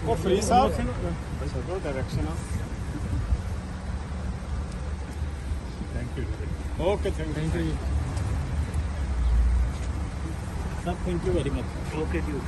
ਉਹ ਫਰੀ ਸਾਹਿਬ ਚਲੋ ਡਾਇਰੈਕਸ਼ਨ ਆ thank you okay thank you ਜੀ ਸਭ thank you very much okay ਜੀ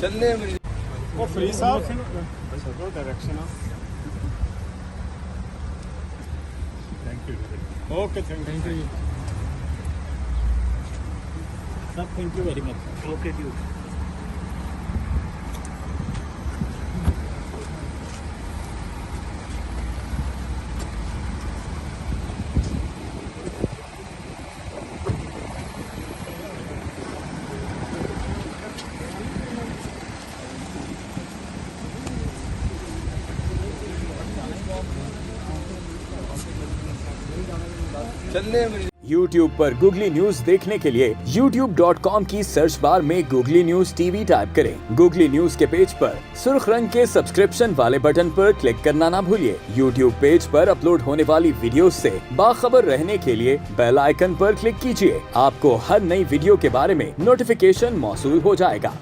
चलने ਉਹ ਫਰੀ ਸਾਹਿਬ ਚਲੋ ਡਾਇਰੈਕਸ਼ਨ ਆ thank you okay thank you ਜੀ ਸਭ thank you very much okay ਜੀ चलने YouTube पर गूगली न्यूज देखने के लिए youtube.com की सर्च बार में गूगली न्यूज टीवी टाइप करें। गूगली न्यूज के पेज पर सुर्ख रंग के सब्सक्रिप्शन वाले बटन पर क्लिक करना ना भूलिए। YouTube पेज पर अपलोड होने वाली वीडियोस से बाखबर रहने के लिए बेल आइकन पर क्लिक कीजिए। आपको हर नई वीडियो के बारे में नोटिफिकेशन मौसूल हो जाएगा।